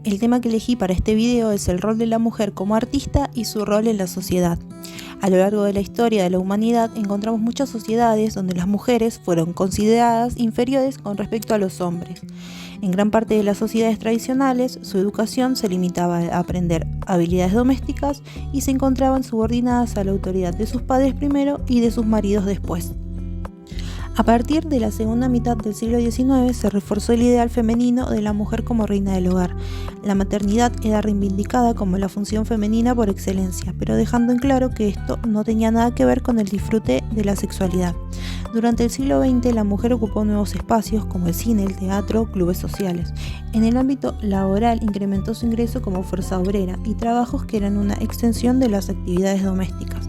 El tema que elegí para este video es el rol de la mujer como artista y su rol en la sociedad. A lo largo de la historia de la humanidad encontramos muchas sociedades donde las mujeres fueron consideradas inferiores con respecto a los hombres. En gran parte de las sociedades tradicionales, su educación se limitaba a aprender habilidades domésticas y se encontraban subordinadas a la autoridad de sus padres primero y de sus maridos después. A partir de la segunda mitad del siglo XIX se reforzó el ideal femenino de la mujer como reina del hogar. La maternidad era reivindicada como la función femenina por excelencia, pero dejando en claro que esto no tenía nada que ver con el disfrute de la sexualidad. Durante el siglo XX la mujer ocupó nuevos espacios como el cine, el teatro, clubes sociales. En el ámbito laboral incrementó su ingreso como fuerza obrera y trabajos que eran una extensión de las actividades domésticas.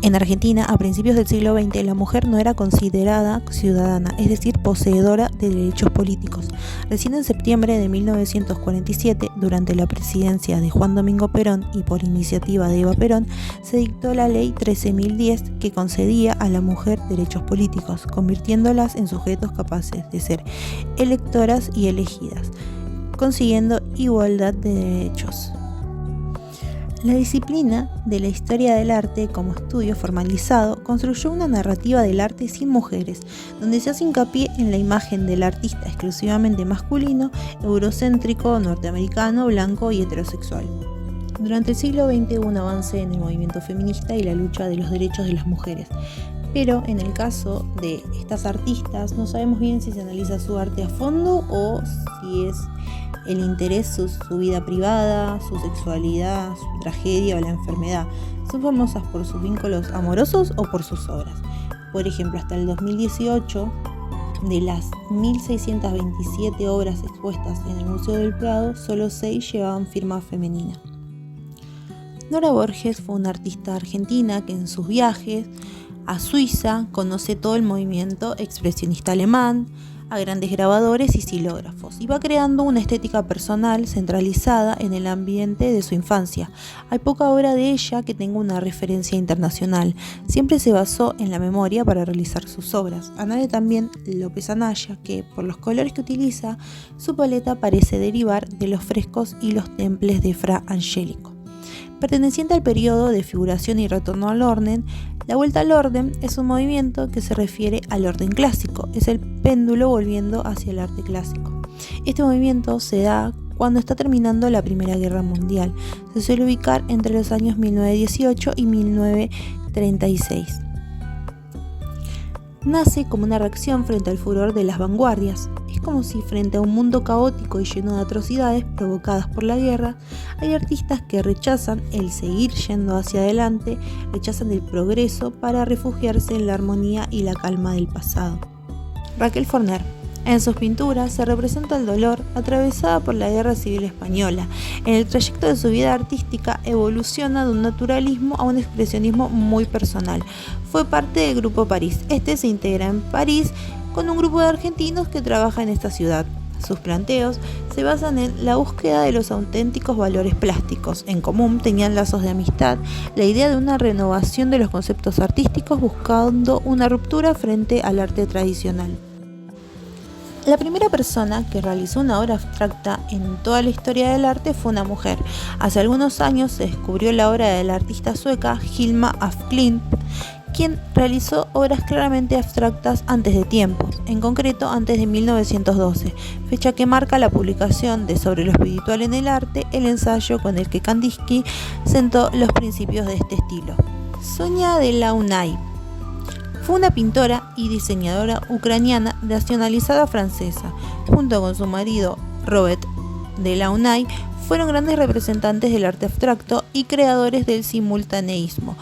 En Argentina, a principios del siglo XX, la mujer no era considerada ciudadana, es decir, poseedora de derechos políticos. Recién en septiembre de 1947, durante la presidencia de Juan Domingo Perón y por iniciativa de Eva Perón, se dictó la Ley 13.010 que concedía a la mujer derechos políticos, convirtiéndolas en sujetos capaces de ser electoras y elegidas, consiguiendo igualdad de derechos. La disciplina de la historia del arte como estudio formalizado construyó una narrativa del arte sin mujeres, donde se hace hincapié en la imagen del artista exclusivamente masculino, eurocéntrico, norteamericano, blanco y heterosexual. Durante el siglo XX hubo un avance en el movimiento feminista y la lucha de los derechos de las mujeres. Pero en el caso de estas artistas no sabemos bien si se analiza su arte a fondo o si es el interés, su vida privada, su sexualidad, su tragedia o la enfermedad. Son famosas por sus vínculos amorosos o por sus obras. Por ejemplo, hasta el 2018, de las 1.627 obras expuestas en el Museo del Prado, solo 6 llevaban firma femenina. Nora Borges fue una artista argentina que en sus viajes a Suiza conoce todo el movimiento expresionista alemán, a grandes grabadores y xilógrafos, y va creando una estética personal centralizada en el ambiente de su infancia. Hay poca obra de ella que tenga una referencia internacional. Siempre se basó en la memoria para realizar sus obras. Añade también López Anaya, que por los colores que utiliza, su paleta parece derivar de los frescos y los temples de Fra Angelico. Perteneciente al periodo de figuración y retorno al orden, la vuelta al orden es un movimiento que se refiere al orden clásico, es el péndulo volviendo hacia el arte clásico. Este movimiento se da cuando está terminando la Primera Guerra Mundial. Se suele ubicar entre los años 1918 y 1936. Nace como una reacción frente al furor de las vanguardias. Es como si frente a un mundo caótico y lleno de atrocidades provocadas por la guerra, hay artistas que rechazan el seguir yendo hacia adelante, rechazan el progreso para refugiarse en la armonía y la calma del pasado. Raquel Forner. En sus pinturas se representa el dolor atravesada por la Guerra Civil Española. En el trayecto de su vida artística evoluciona de un naturalismo a un expresionismo muy personal. Fue parte del Grupo París. Este se integra en París con un grupo de argentinos que trabaja en esta ciudad. Sus planteos se basan en la búsqueda de los auténticos valores plásticos. En común tenían lazos de amistad, la idea de una renovación de los conceptos artísticos buscando una ruptura frente al arte tradicional. La primera persona que realizó una obra abstracta en toda la historia del arte fue una mujer. Hace algunos años se descubrió la obra de la artista sueca Hilma af Klint, quien realizó obras claramente abstractas antes de tiempos, en concreto antes de 1912, fecha que marca la publicación de Sobre lo espiritual en el arte, el ensayo con el que Kandinsky sentó los principios de este estilo. Sonia Delaunay fue una pintora y diseñadora ucraniana nacionalizada francesa. Junto con su marido Robert Delaunay, fueron grandes representantes del arte abstracto y creadores del simultaneísmo.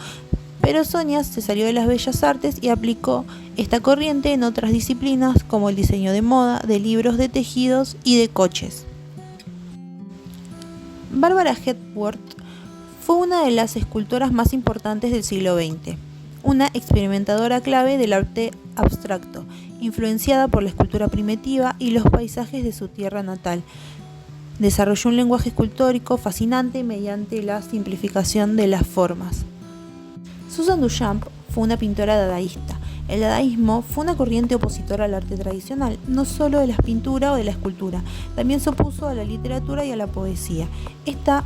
Pero Sonia se salió de las bellas artes y aplicó esta corriente en otras disciplinas como el diseño de moda, de libros, de tejidos y de coches. Barbara Hepworth fue una de las escultoras más importantes del siglo XX, una experimentadora clave del arte abstracto, influenciada por la escultura primitiva y los paisajes de su tierra natal. Desarrolló un lenguaje escultórico fascinante mediante la simplificación de las formas. Susan Duchamp fue una pintora dadaísta, El dadaísmo fue una corriente opositora al arte tradicional, no solo de la pintura o de la escultura, también se opuso a la literatura y a la poesía. Esta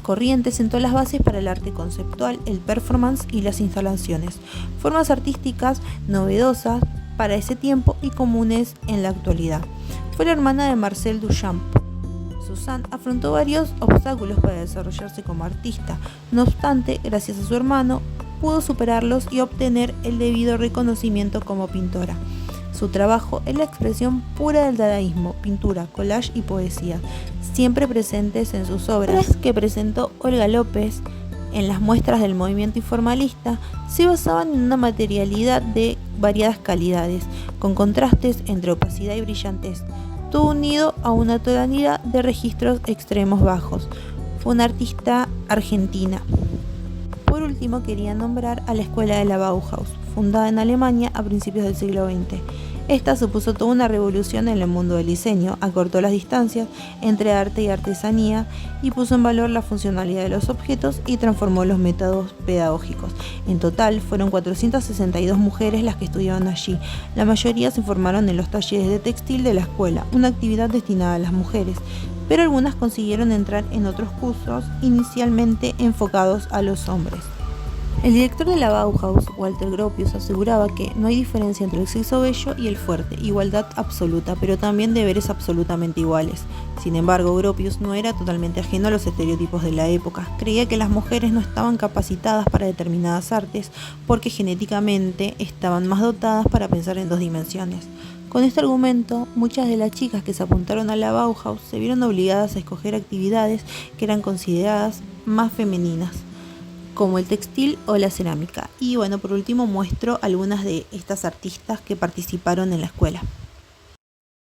corriente sentó las bases para el arte conceptual, el performance y las instalaciones, formas artísticas novedosas para ese tiempo y comunes en la actualidad. Fue la hermana de Marcel Duchamp. Suzanne afrontó varios obstáculos para desarrollarse como artista. No obstante, gracias a su hermano, pudo superarlos y obtener el debido reconocimiento como pintora. Su trabajo es la expresión pura del dadaísmo, pintura, collage y poesía, siempre presentes en sus obras, que presentó Olga López en las muestras del movimiento informalista, se basaban en una materialidad de variadas calidades, con contrastes entre opacidad y brillantez, todo unido a una tonalidad de registros extremos bajos. Fue una artista argentina. Por último, quería nombrar a la escuela de la Bauhaus, fundada en Alemania a principios del siglo XX. Esta supuso toda una revolución en el mundo del diseño, acortó las distancias entre arte y artesanía y puso en valor la funcionalidad de los objetos y transformó los métodos pedagógicos. En total, fueron 462 mujeres las que estudiaban allí. La mayoría se formaron en los talleres de textil de la escuela, una actividad destinada a las mujeres, pero algunas consiguieron entrar en otros cursos inicialmente enfocados a los hombres. El director de la Bauhaus, Walter Gropius, aseguraba que no hay diferencia entre el sexo bello y el fuerte, igualdad absoluta, pero también deberes absolutamente iguales. Sin embargo, Gropius no era totalmente ajeno a los estereotipos de la época. Creía que las mujeres no estaban capacitadas para determinadas artes porque genéticamente estaban más dotadas para pensar en 2 dimensiones. Con este argumento, muchas de las chicas que se apuntaron a la Bauhaus se vieron obligadas a escoger actividades que eran consideradas más femeninas, como el textil o la cerámica. Y bueno, por último muestro algunas de estas artistas que participaron en la escuela.